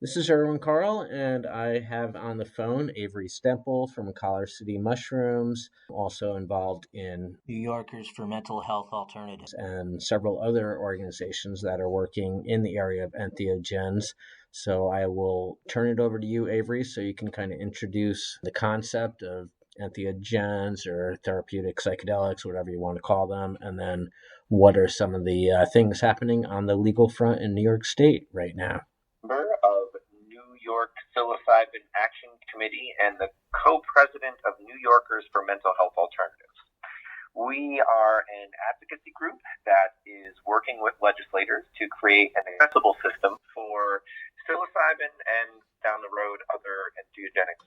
This is Erwin Karl, and I have on the phone Avery Stempel from Collar City Mushrooms, also involved in New Yorkers for Mental Health Alternatives, and several other organizations that are working in the area of entheogens. So I will turn it over to you, Avery, so you can kind of introduce the concept of entheogens or therapeutic psychedelics, whatever you want to call them, and then what are some of the things happening on the legal front in New York State right now. Member of New York Psilocybin Action Committee and the co-president of New Yorkers for Mental Health Alternatives. We are an advocacy group that is working with legislators to create an accessible system for psilocybin and, down the road, other entheogenic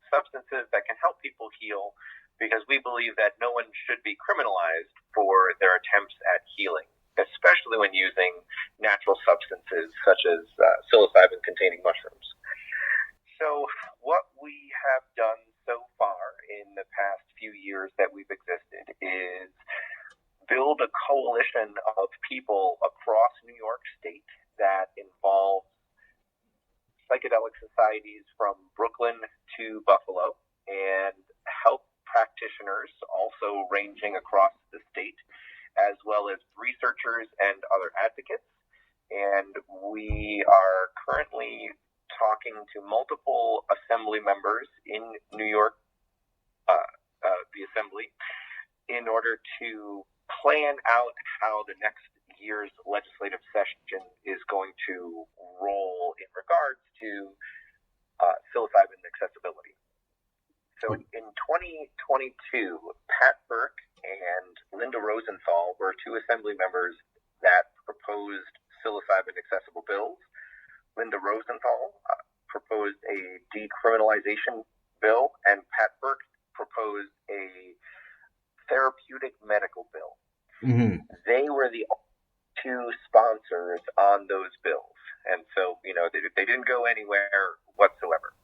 substances that can help people heal, because we believe that no one should be criminalized for their attempts at healing, especially when using natural substances such as psilocybin-containing mushrooms. So what we have done so far in the past few years that we've existed is build a coalition of people across New York State that involves psychedelic societies from Brooklyn to Buffalo, and health practitioners also ranging across the state, as well as researchers and other advocates. And we are currently talking to multiple assembly members in New York, the assembly, in order to plan out how the next year's legislative session is going to roll in regards to psilocybin accessibility. So in 2022, Pat Burke and Linda Rosenthal were two assembly members that proposed psilocybin accessible bills. Linda Rosenthal proposed a decriminalization bill, and Pat Burke proposed a therapeutic medical bill. Mm-hmm. They were the two sponsors on those bills, and so they didn't go anywhere whatsoever.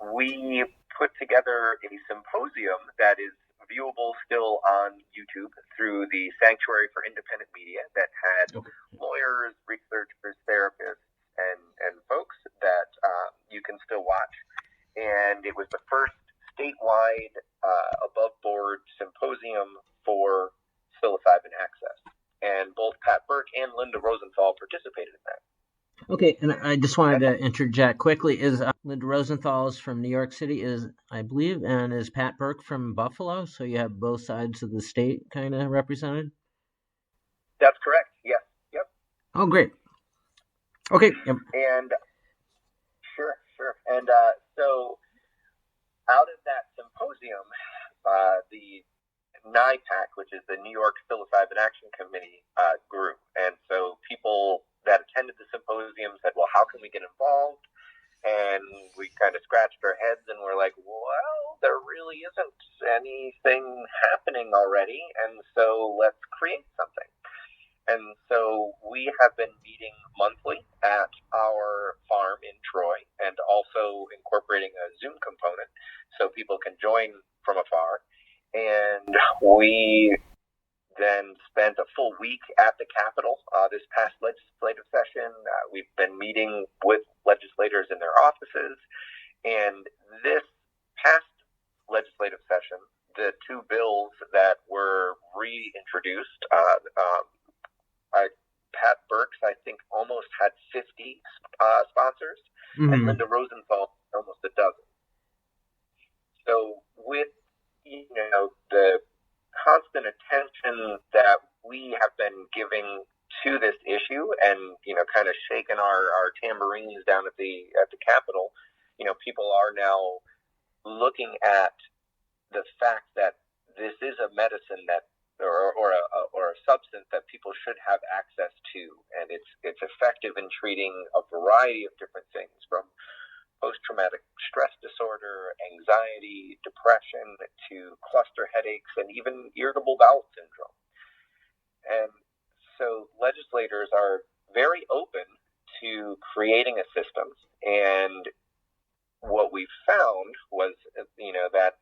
We put together a symposium that is viewable still on YouTube through the Sanctuary for Independent Media that had lawyers, researchers, therapists, and folks that you can still watch. And it was the first statewide above-board symposium for psilocybin access. And both Pat Burke and Linda Rosenthal participated in that. Okay, and I just wanted to interject quickly. Is Linda Rosenthal is from New York City, I believe, and is Pat Burke from Buffalo? So you have both sides of the state kind of represented? That's correct, yes. Yep. Oh, great. Okay. Yep. And sure. And so out of that symposium, the NIPAC, which is the New York Psilocybin Action Committee, grew. And so people that attended the symposium said, well, how can we get involved? And we kind of scratched our heads and we're like, well, there really isn't anything happening already, and so let's create something. And so we have been meeting monthly at our farm in Troy, and also incorporating a Zoom component so people can join from afar. And we then spent a full week at the Capitol this past legislative session. We've been meeting with legislators in their offices. And this past legislative session, the two bills that were reintroduced, Pat Burke's, I think, almost had 50 sponsors, and Linda Rosenthal almost a dozen. So with the constant attention that we have been giving to this issue, and kind of shaking our tambourines down at the Capitol, people are now looking at the fact that this is a medicine that or a substance that people should have access to, and it's effective in treating a variety of different things, from post-traumatic stress disorder, anxiety, depression, to cluster headaches, and even irritable bowel syndrome. And so legislators are very open to creating a system, and what we found was, that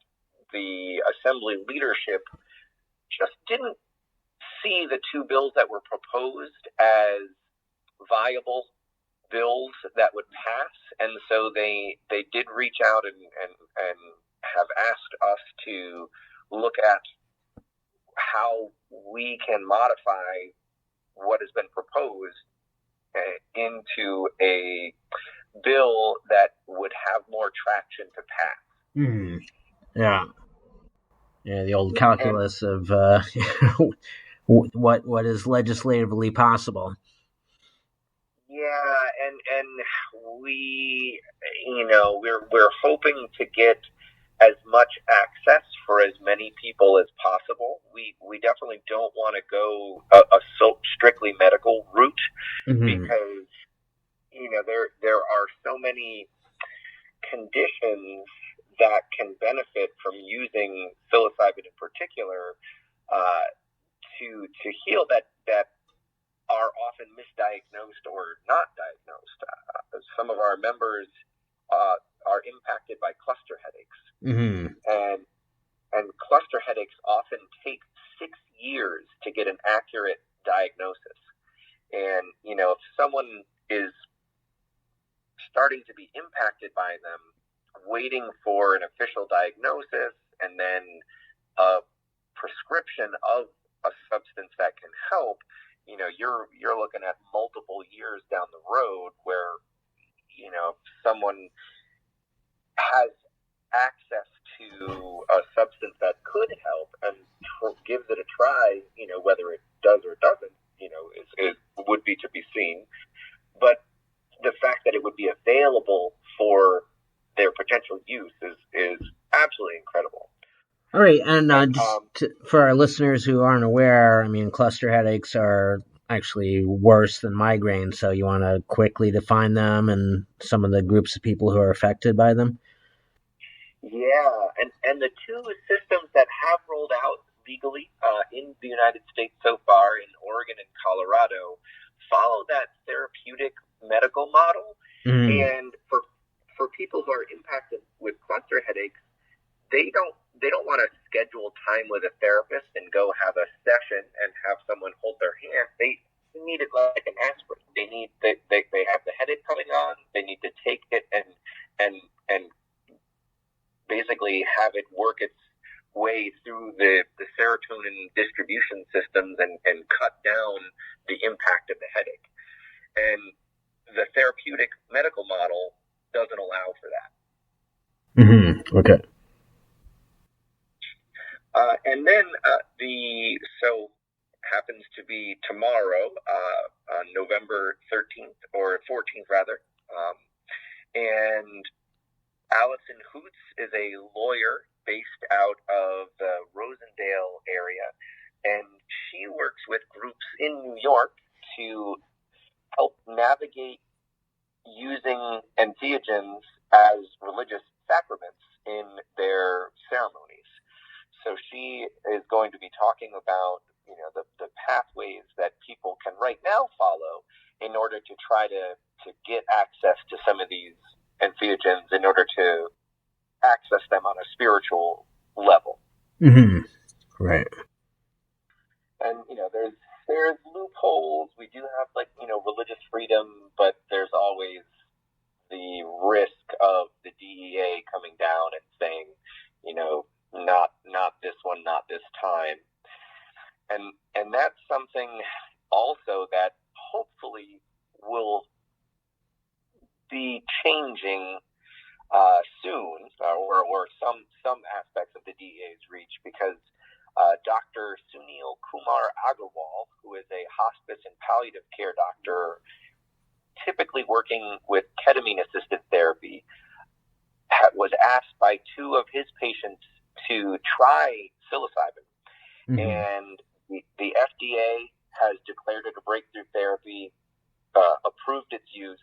the assembly leadership just didn't see the two bills that were proposed as viable bills that would pass, and so they did reach out and have asked us to look at how we can modify what has been proposed into a bill that would have more traction to pass. Yeah. Yeah, the old calculus of what is legislatively possible. Yeah, and we, we're hoping to get as much access for as many people as possible. We definitely don't want to go a strictly medical route, because there are so many conditions that can benefit from using psilocybin in particular to heal that are often misdiagnosed or not diagnosed. Some of our members are impacted by cluster headaches, and cluster headaches often take 6 years to get an accurate diagnosis. And if someone is starting to be impacted by them, waiting for an official diagnosis and then a prescription of a substance that can help, you're looking at multiple years down the road where, if someone has access to a substance that could help and gives it a try, whether it does or doesn't, is would be to be seen. But the fact that it would be available for their potential use is absolutely incredible. All right, and for our listeners who aren't aware, cluster headaches are actually worse than migraines, so you want to quickly define them and some of the groups of people who are affected by them? Yeah, and the two systems that have rolled out legally in the United States so far, in Oregon and Colorado, follow that therapeutic medical model. And for people who are impacted with cluster headaches, they don't want to schedule time with a therapist and go have a session and have someone hold their hand. They need it like an aspirin. They have the headache coming on. They need to take it and basically have it work its way through the serotonin distribution systems and cut down the impact of the headache. And the therapeutic medical model doesn't allow for that. Okay. And then so happens to be tomorrow, on November 13th or 14th rather. And Allison Hoots is a lawyer based out of the Rosendale area, and she works with groups in New York to help navigate using entheogens as religious sacraments in their ceremonies. So she is going to be talking about, the pathways that people can right now follow in order to try to get access to some of these entheogens in order to access them on a spiritual level. Right. And, there's loopholes. We do have religious freedom, but there's always the risk of the DEA coming down and saying, not this one, not this time. And that's something also that hopefully will be changing soon, or some aspects of the DEA's reach, because Dr. Sunil Kumar Agarwal, who is a hospice and palliative care doctor, typically working with ketamine-assisted therapy, was asked by two of his patients to try psilocybin. And the FDA has declared it a breakthrough therapy, approved its use.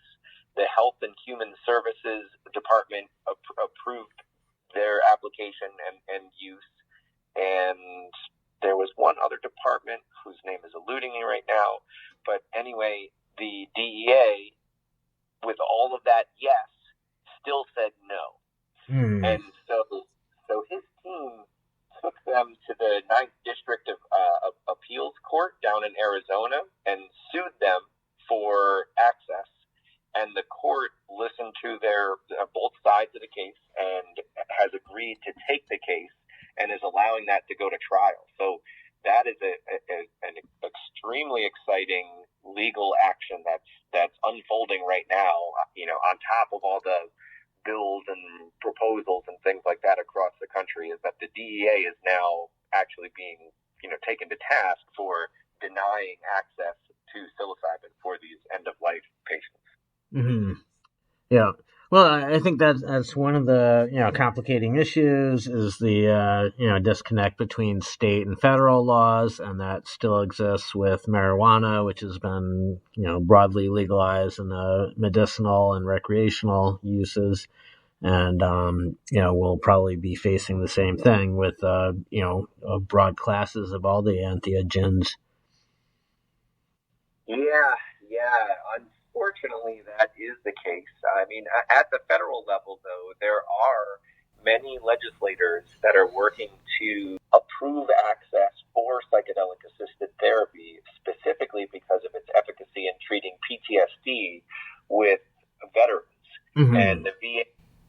The Health and Human Services Department approved their application and use. And there was one other department whose name is eluding me right now. But anyway, the DEA, with all of that yes, still said no. And so his team took them to the 9th District of Appeals Court down in Arizona and sued them for access. and the court listened to their both sides of the case and has agreed to take the case and is allowing that to go to trial. So that is an extremely exciting legal action that's unfolding right now, on top of all the bills and proposals and things like that across the country, is that the DEA is now actually being, taken to task for denying access to psilocybin for these end-of-life patients. Mm-hmm. Yeah. Well, I think that's one of the complicating issues is the disconnect between state and federal laws, and that still exists with marijuana, which has been broadly legalized in medicinal and recreational uses, and we'll probably be facing the same thing with broad classes of all the entheogens. Yeah. Unfortunately, that is the case. I mean, at the federal level, though, there are many legislators that are working to approve access for psychedelic-assisted therapy, specifically because of its efficacy in treating PTSD with veterans. Mm-hmm. And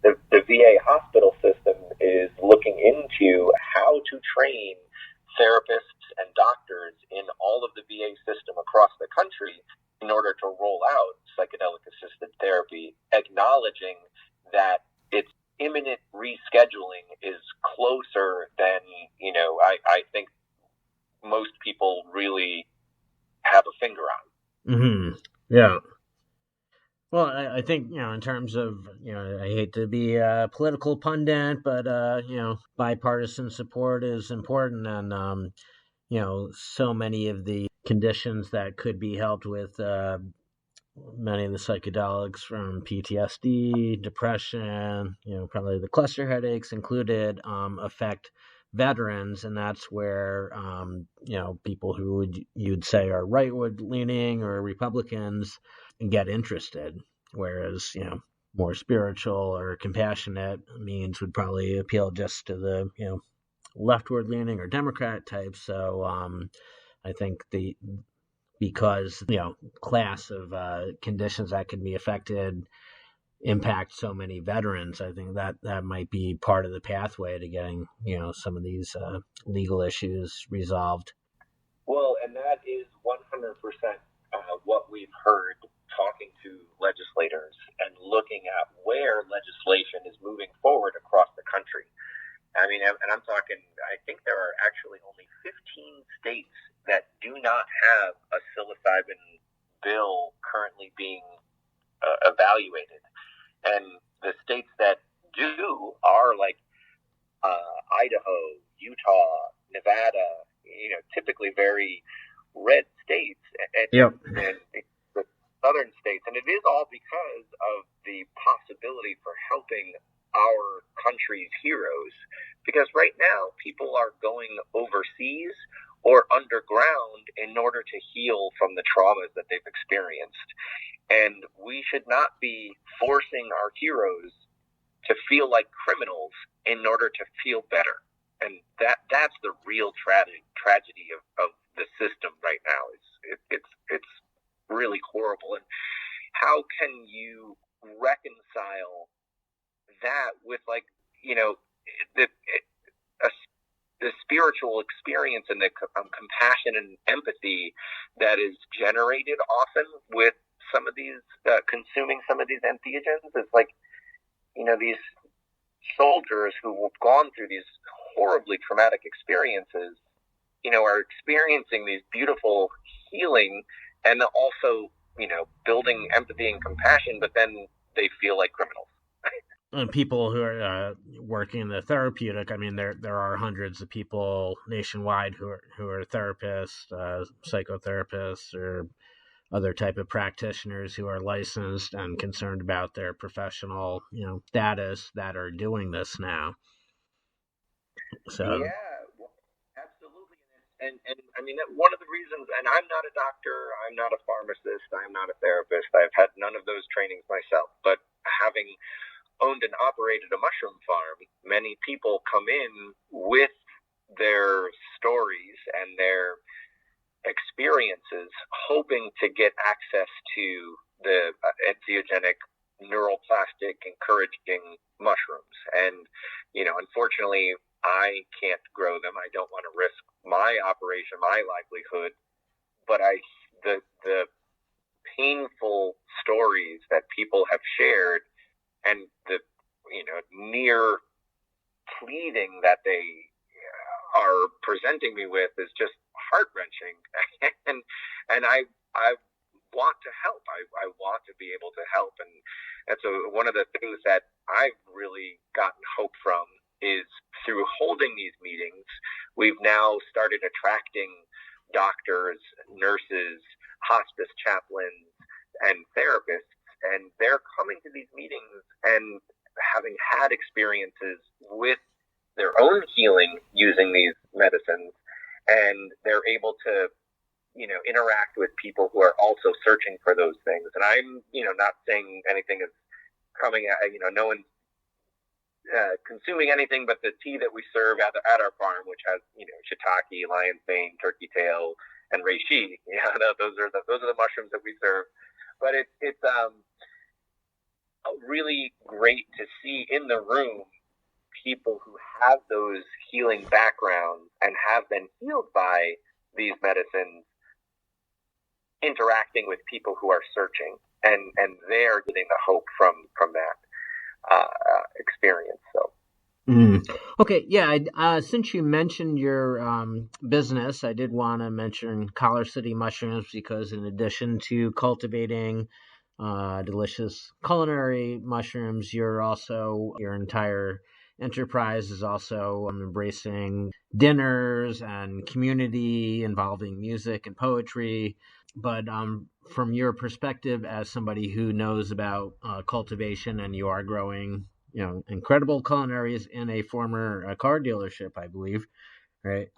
the VA hospital system is looking into how to train therapists and doctors in all of the VA system across the country in order to roll out psychedelic-assisted therapy, acknowledging that its imminent rescheduling is closer than, I think most people really have a finger on. Mm-hmm. Yeah. Well, I think, in terms of, I hate to be a political pundit, but, bipartisan support is important. And, so many of the conditions that could be helped with many of the psychedelics, from PTSD, depression, probably the cluster headaches included, affect veterans. And that's where, people who you'd say are rightward leaning or Republicans get interested, whereas, more spiritual or compassionate means would probably appeal just to the, leftward leaning or Democrat type. So I think because class of conditions that can be affected impact so many veterans, I think that might be part of the pathway to getting some of these legal issues resolved. Well, and that is 100% what we've heard talking to legislators and looking at where legislation is moving forward across the country. I mean, and I'm talking, I think there are actually only 15 states that do not have a psilocybin bill currently being evaluated. And the states that do are like Idaho, Utah, Nevada, typically very red states, and the southern states. And it is all because of the possibility for helping our country's heroes, because right now people are going overseas or underground in order to heal from the traumas that they've experienced. And we should not be forcing our heroes to feel like criminals in order to feel better. And that's the real tragedy of the system right now. It's really horrible. And how can you reconcile that with, like, the spiritual experience and the compassion and empathy that is generated often with some of these consuming some of these entheogens? It's like, these soldiers who have gone through these horribly traumatic experiences, are experiencing these beautiful healing and also, building empathy and compassion, but then they feel like criminals. And people who are working in the therapeutic, I mean, there are hundreds of people nationwide who are therapists, psychotherapists, or other type of practitioners who are licensed and concerned about their professional, status that are doing this now. So yeah, well, absolutely. And I mean, one of the reasons, and I'm not a doctor, I'm not a pharmacist, I'm not a therapist, I've had none of those trainings myself, but having owned and operated a mushroom farm, many people come in with their stories and their experiences hoping to get access to the entheogenic neuroplastic encouraging mushrooms. And, unfortunately, I can't grow them. I don't want to risk my operation, my livelihood, but the painful stories that people have shared and the, near pleading that they are presenting me with is just heart-wrenching. and I want to help. I want to be able to help. And so one of the things that I've really gotten hope from is through holding these meetings, we've now started attracting doctors, nurses, hospice chaplains, and therapists, and they're coming to these meetings and having had experiences with their own healing using these medicines, and they're able to interact with people who are also searching for those things. And I'm, not saying anything is coming at, no one's consuming anything but the tea that we serve at our farm, which has, shiitake, lion's mane, turkey tail, and reishi. Those are the mushrooms that we serve. But it's really great to see in the room people who have those healing backgrounds and have been healed by these medicines interacting with people who are searching, and they're getting the hope from that experience. So. Okay, yeah. Since you mentioned your business, I did want to mention Collar City Mushrooms, because in addition to cultivating delicious culinary mushrooms, your entire enterprise is also embracing dinners and community involving music and poetry. But from your perspective as somebody who knows about cultivation, and you are growing, incredible culinaries in a former car dealership, I believe, right?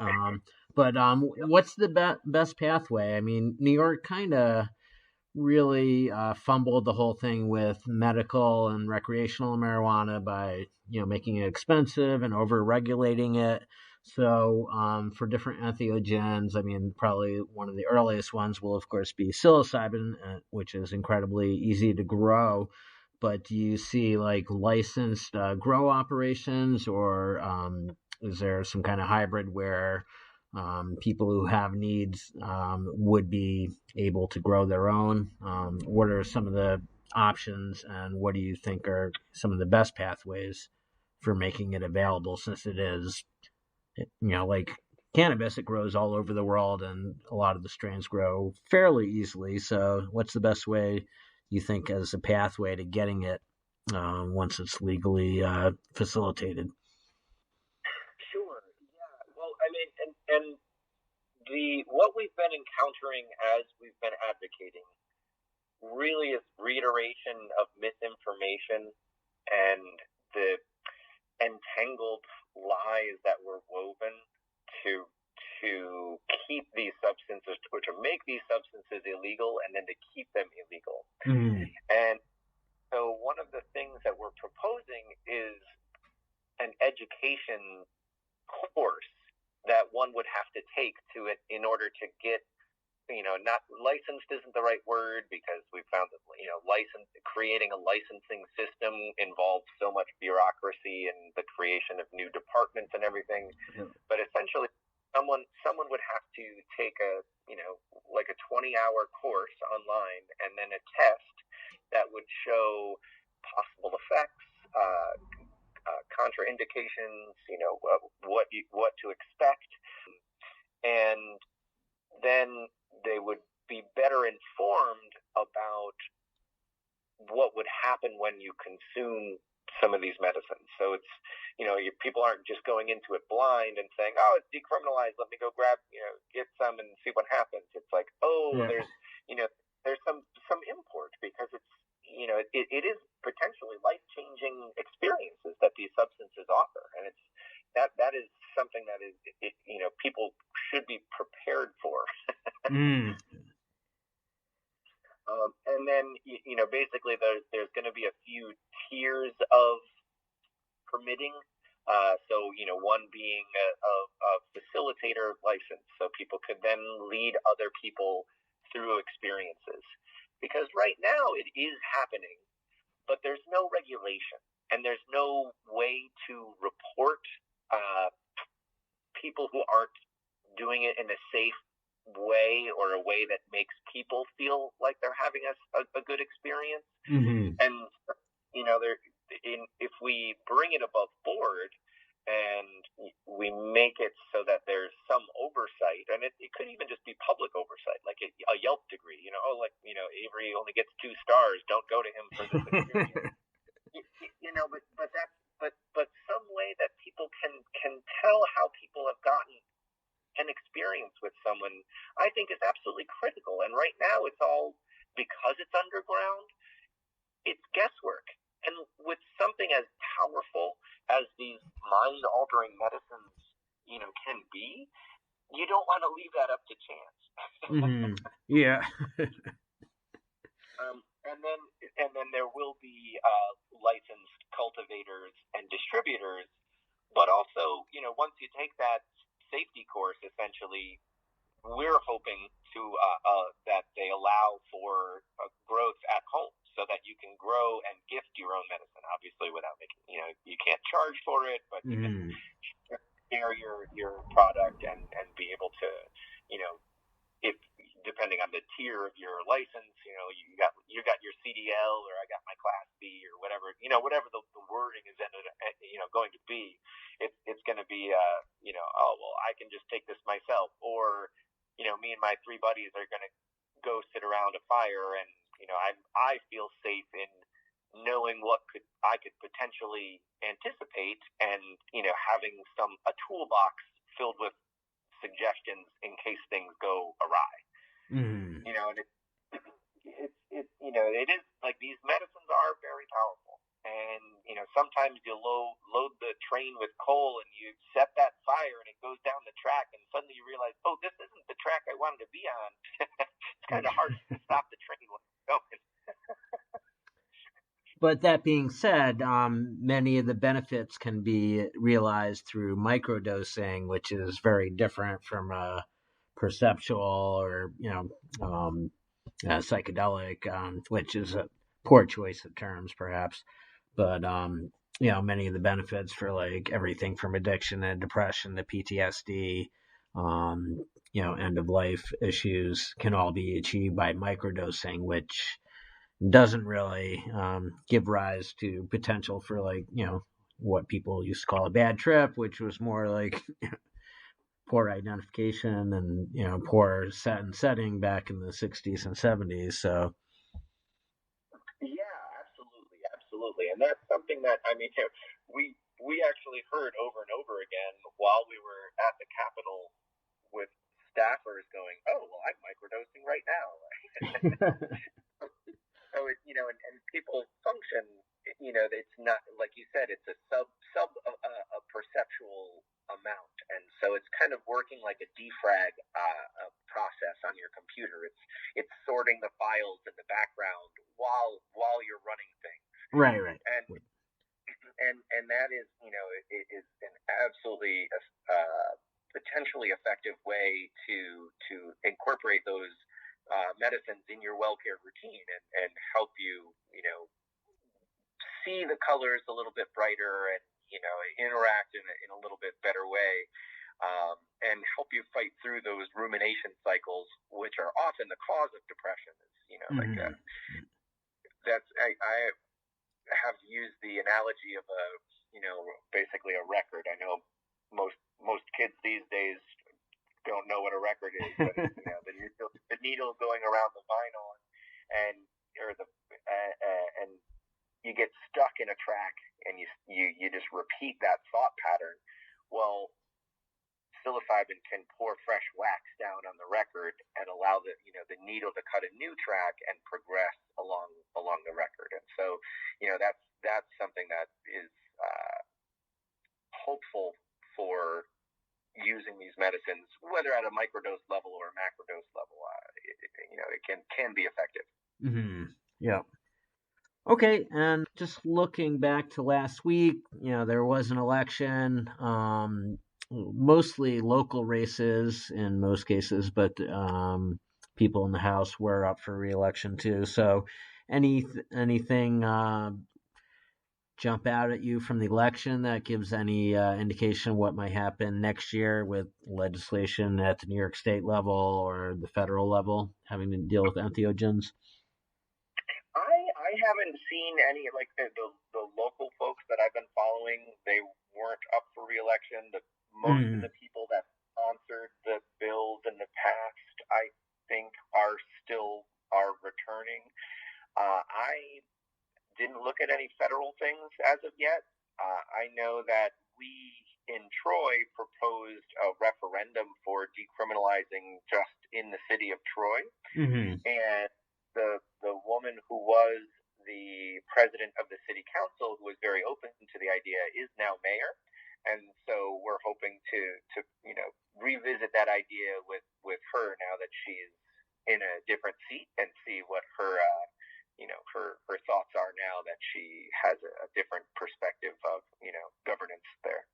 But what's the best pathway? I mean, New York kind of really fumbled the whole thing with medical and recreational marijuana by making it expensive and over regulating it. So for different entheogens, I mean, probably one of the earliest ones will of course be psilocybin, which is incredibly easy to grow. But do you see like licensed grow operations, or is there some kind of hybrid where people who have needs would be able to grow their own? What are some of the options, and what do you think are some of the best pathways for making it available, since it is, like cannabis, it grows all over the world and a lot of the strains grow fairly easily. So what's the best way, you think, as a pathway to getting it once it's legally facilitated? Sure. Yeah. Well, I mean, and what we've been encountering as we've been advocating really is reiteration of misinformation and the entangled lies that were woven to keep these substances, or to make these substances illegal, and then to keep them illegal. And so one of the things that we're proposing is an education course that one would have to take to it in order to get, not licensed isn't the right word, because we found that, creating a licensing system involves so much bureaucracy and the creation of new departments and everything. Yeah. But essentially, someone would have to take a 20-hour course online, and then a test that would show possible effects, contraindications, what to expect, and then they would be better informed about what would happen when you consume some of these medicines. So it's, people aren't just going into it blind and saying, oh, it's decriminalized, let me go grab, get some and see what happens. It's like, there's some import, because it's, it is potentially life-changing experiences that these substances offer. And it's, that is something that is, people should be prepared for. And then, basically there's going to be a few tiers of permitting. So, one being a facilitator license, so people could then lead other people through experiences. Because right now it is happening, but there's no regulation and there's no way to report people who aren't doing it in a safe way or a way that makes people feel like they're having a good experience. Mm-hmm. And, you know, if we bring it above board and we make it so that there's some oversight, and it could even just be public oversight, like a Yelp degree, Avery only gets 2 stars, don't go to him for this experience. But some way that people can tell how people have gotten an experience with someone, I think is absolutely critical. And right now it's all, because it's underground, it's guesswork. And with something as powerful as these mind-altering medicines, can be, you don't want to leave that up to chance. Mm-hmm. Yeah. And then there will be licensed cultivators and distributors, but also, once you take that safety course, essentially, we're hoping to that they allow for growth at home, so that you can grow and gift your own medicine, obviously without making, you can't charge for it, but you can share your product and be able to, if depending on the tier of your license, you got your CDL, or I got my Class B, or whatever, whatever the wording is going to be, it's going to be, oh, well, I can just take this myself, or, me and my 3 buddies are going to go sit around a fire, and, I feel safe in knowing what I could potentially anticipate, and, having a toolbox filled with suggestions in case things go awry. Mm-hmm. And it is like, these medicines are very powerful, and sometimes you load the train with coal and you set that fire and it goes down the track, and suddenly you realize, oh, this isn't the track I wanted to be on. It's kind of hard to stop the train when it's going. But that being said, many of the benefits can be realized through microdosing, which is very different from a perceptual or, psychedelic, which is a poor choice of terms, perhaps. But, many of the benefits for like everything from addiction and depression to PTSD, end of life issues can all be achieved by microdosing, which doesn't really give rise to potential for like, what people used to call a bad trip, which was more like poor identification and, poor setting back in the 60s and 70s. So. Yeah, absolutely. And that's something that, we actually heard over and over again while we were at the Capitol with staffers going, oh, well, I'm microdosing right now. So, and people function, it's not, like you said, it's a a perceptual amount. And so it's kind of working like a defrag process on your computer. It's sorting the files in the background while you're running things. Right. And that is, it is an absolutely potentially effective way to incorporate those medicines in your well-care routine and help you, see the colors a little bit brighter and, interact in a little bit better way, and help you fight through those rumination cycles, which are often the cause of depression. I have used the analogy of basically a record. I know most kids these days don't know what a record is, but the needle going around the vinyl, and you get stuck in a track, and you just repeat that thought pattern. Well, psilocybin can pour fresh wax down on the record and allow the needle to cut a new track and progress along the record. And so, that's something that is hopeful for using these medicines, whether at a microdose level or a macrodose level. It can be effective. Mm-hmm. Yeah. Okay, and just looking back to last week, there was an election, mostly local races in most cases, but people in the House were up for re-election too. So anything jump out at you from the election that gives any indication of what might happen next year with legislation at the New York State level or the federal level having to deal with entheogens? I haven't seen any, like the local folks that I've been following, they weren't up for re-election. Most of the people that sponsored the bills in the past, I think, are returning. I didn't look at any federal things as of yet. I know that we in Troy proposed a referendum for decriminalizing just in the city of Troy. And the woman who was the president of the city council, who was very open to the idea, is now mayor. And so we're hoping to revisit that idea with her now that she's in a different seat, and see what her her thoughts are now that she has a different perspective of governance there.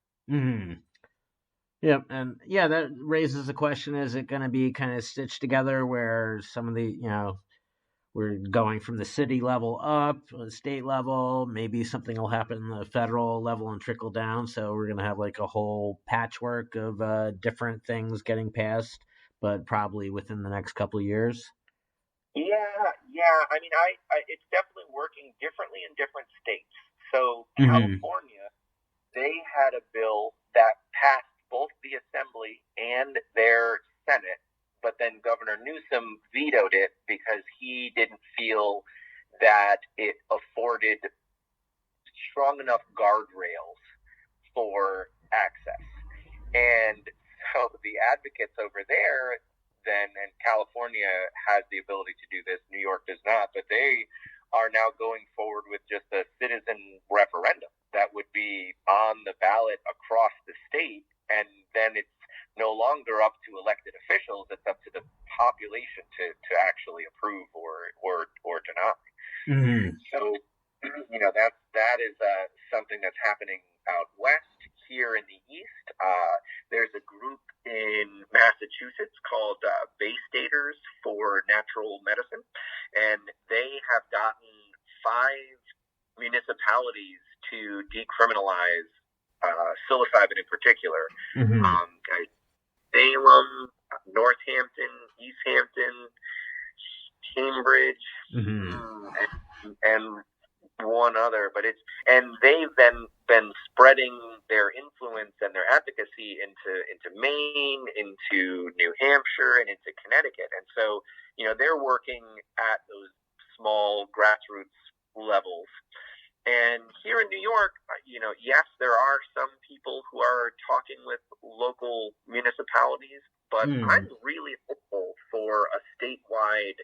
Yep, and that raises the question: is it going to be kind of stitched together, where some of the we're going from the city level up, the state level, maybe something will happen in the federal level and trickle down. So we're going to have like a whole patchwork of different things getting passed, but probably within the next couple of years. Yeah. I mean, it's definitely working differently in different states. So California, they had a bill that passed both the Assembly and their Senate, but then Governor Newsom vetoed it because he didn't feel that it afforded strong enough guardrails for access. And so the advocates over there then, and California has the ability to do this, New York does not, but they are now going forward with just a citizen referendum that would be on the ballot across the state, and then it's no longer up to elected officials, it's up to the population to actually approve or deny. So, that is something that's happening out west. Here in the east, there's a group in Massachusetts called Bay Staters for Natural Medicine, and they have gotten 5 municipalities to decriminalize psilocybin in particular. Salem, Northampton, East Hampton, Cambridge, and one other, but they've been spreading their influence and their advocacy into Maine, into New Hampshire, and into Connecticut. And so, they're working at those small grassroots levels. And here in New York, yes, there are some people who are talking with local municipalities, but I'm really hopeful for a statewide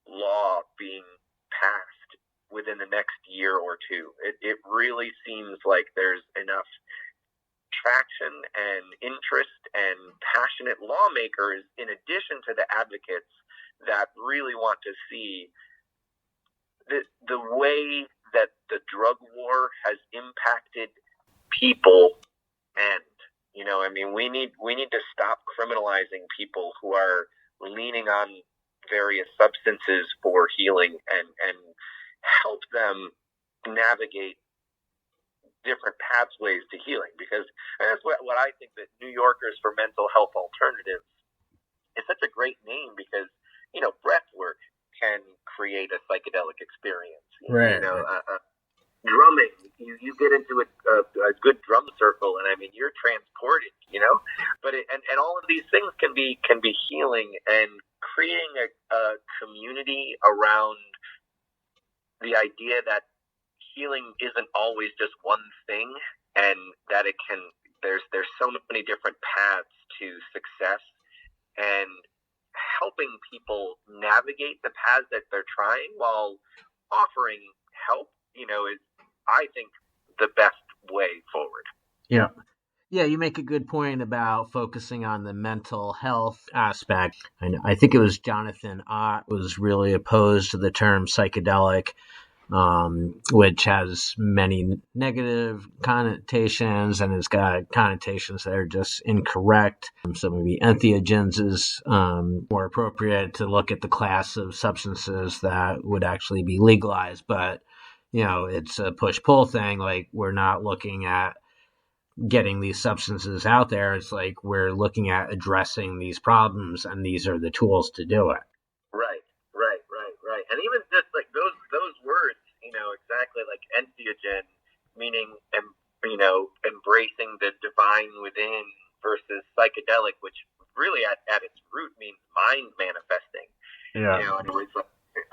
law being passed within the next year or two. It really seems like there's enough traction and interest and passionate lawmakers, in addition to the advocates, that really want to see the way that the drug war has impacted people end. We need to stop criminalizing people who are leaning on various substances for healing and help them navigate different pathways to healing, because that's what I think that New Yorkers for Mental Health Alternatives is such a great name, because breath work can create a psychedelic experience. Right. Drumming, you get into a good drum circle, and you're transported. But and all of these things can be healing, and creating a community around the idea that healing isn't always just one thing, and that there's so many different paths to success, and helping people navigate the paths that they're trying while offering help, is, I think, the best way forward. Yeah, you make a good point about focusing on the mental health aspect. I think it was Jonathan Ott was really opposed to the term psychedelic, which has many negative connotations, and it's got connotations that are just incorrect. So maybe entheogens is more appropriate to look at the class of substances that would actually be legalized. But, it's a push-pull thing. Like, we're not looking at getting these substances out there. It's like we're looking at addressing these problems, and these are the tools to do it. Right. And even just like those words, exactly, like entheogen, meaning, embracing the divine within, versus psychedelic, which really at its root means mind manifesting. Yeah. And it was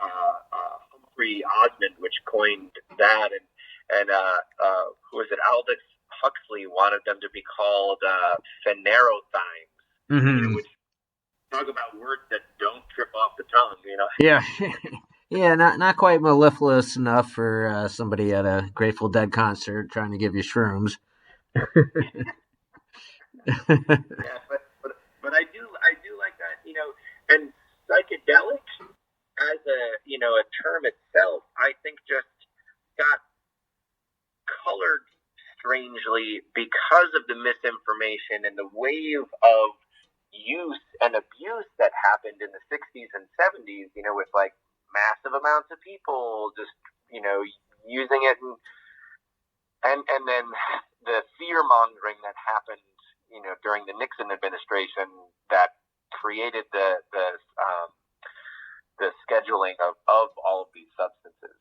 Humphrey Osmond which coined that, and who was it? Aldous Huxley wanted them to be called phanerothymes, which talk about words that don't trip off the tongue, Yeah. Yeah, not quite mellifluous enough for somebody at a Grateful Dead concert trying to give you shrooms. Yeah, but I do like that, and psychedelic as a term itself, I think just got colored strangely because of the misinformation and the wave of use and abuse that happened in the 60s and 70s, with like massive amounts of people just, using it, and then the fear mongering that happened, during the Nixon administration that created the scheduling of all of these substances.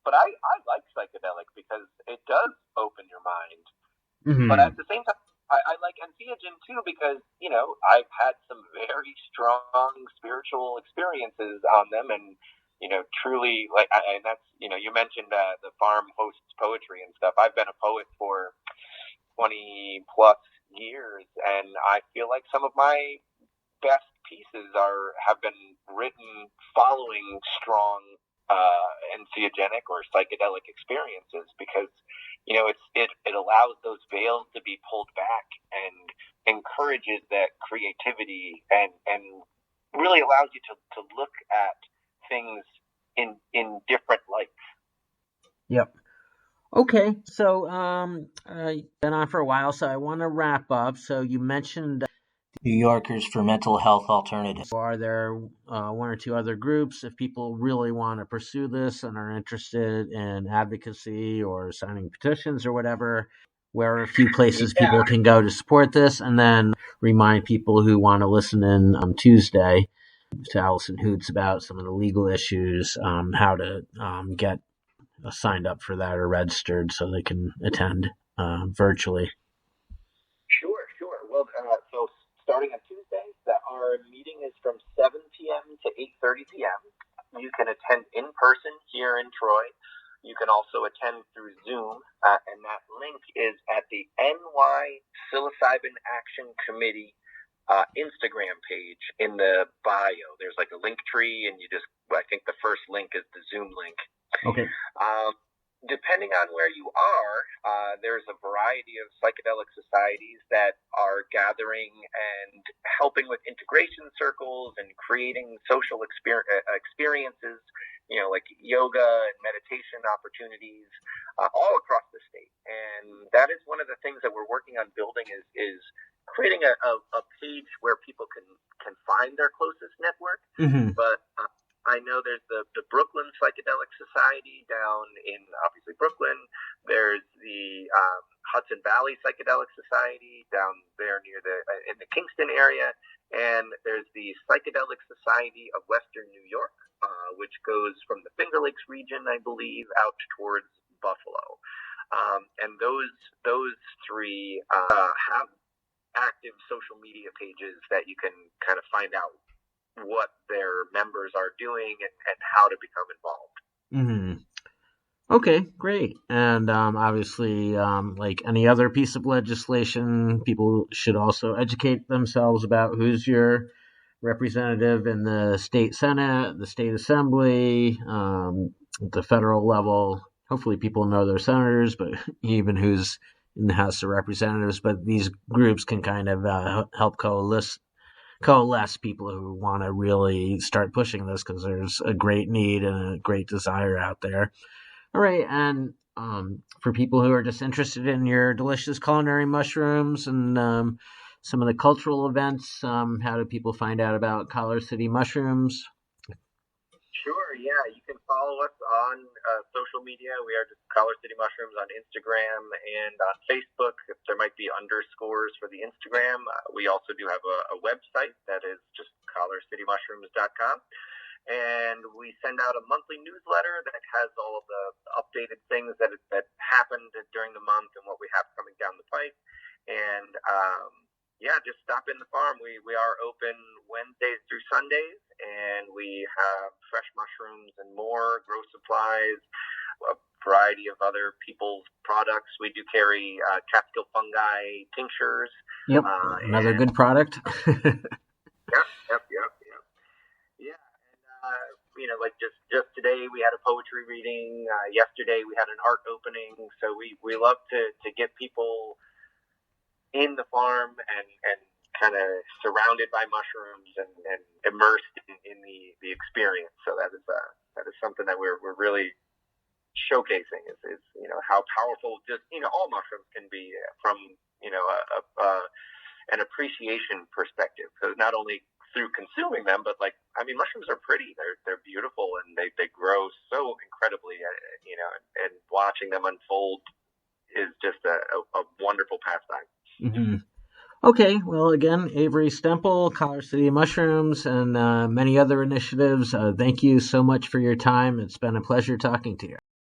But I like psychedelic because it does open your mind. Mm-hmm. But at the same time, I like entheogen too because, I've had some very strong spiritual experiences on them, and, truly, and that's, you mentioned the farm hosts poetry and stuff. I've been a poet for 20 plus years, and I feel like some of my best pieces have been written following strong entheogenic or psychedelic experiences, because it allows those veils to be pulled back and encourages that creativity and really allows you to look at things in different lights. Yep. Okay, so been on for a while, so I want to wrap up. So you mentioned New Yorkers for Mental Health Alternatives. Are there one or two other groups, if people really want to pursue this and are interested in advocacy or signing petitions or whatever, where are a few places people can go to support this? And then remind people who want to listen in on Tuesday to Allison Hoots about some of the legal issues, how to get signed up for that or registered so they can attend virtually. Sure. Well, so starting on Tuesday, our meeting is from 7 p.m. to 8:30 p.m. You can attend in person here in Troy. You can also attend through Zoom, and that link is at the NY Psilocybin Action Committee Instagram page in the bio. There's like a link tree, and I think the first link is the Zoom link. Okay. Depending on where you are, there's a variety of psychedelic societies that are gathering and helping with integration circles and creating social experiences, like yoga and meditation opportunities all across the state. And that is one of the things that we're working on building is creating a page where people can find their closest network. Mm-hmm. But I know there's the Brooklyn Psychedelic Society down in, obviously, Brooklyn. There's the Hudson Valley Psychedelic Society down there in the Kingston area. And there's the Psychedelic Society of Western New York, which goes from the Finger Lakes region, I believe, out towards Buffalo. And those three have active social media pages that you can kind of find out what their members are doing and how to become involved. Mm-hmm. Okay, great. And obviously, like any other piece of legislation, people should also educate themselves about who's your representative in the state Senate, the state assembly, the federal level. Hopefully people know their senators, but even who's in the House of Representatives. But these groups can kind of help coalesce coalesce people who want to really start pushing this, because there's a great need and a great desire out there. All right, and for people who are just interested in your delicious culinary mushrooms and some of the cultural events, how do people find out about Collar City Mushrooms? Sure, yeah. You can follow us on social media. We are just Collar City Mushrooms on Instagram and on Facebook. There might be underscores for the Instagram. We also do have a website that is just collarcitymushrooms.com. And we send out a monthly newsletter that has all of the updated things that happened during the month and what we have coming down the pipe. And just stop in the farm. We are open Wednesdays through Sundays, and we have fresh mushrooms and more, grow supplies, a variety of other people's products. We do carry catskill fungi tinctures. Yep, another good product. Yep. Yeah, and like just today we had a poetry reading. Yesterday we had an art opening. So we love to get people in the farm and kind of surrounded by mushrooms and immersed in the experience. So that is something that we're really showcasing is how powerful just all mushrooms can be from an appreciation perspective. So not only through consuming them, but mushrooms are pretty. They're beautiful, and they grow so incredibly. And watching them unfold is just a wonderful pastime. Mm-hmm. Okay, well, again, Avery Stempel, Collar City Mushrooms, and many other initiatives. Thank you so much for your time. It's been a pleasure talking to you.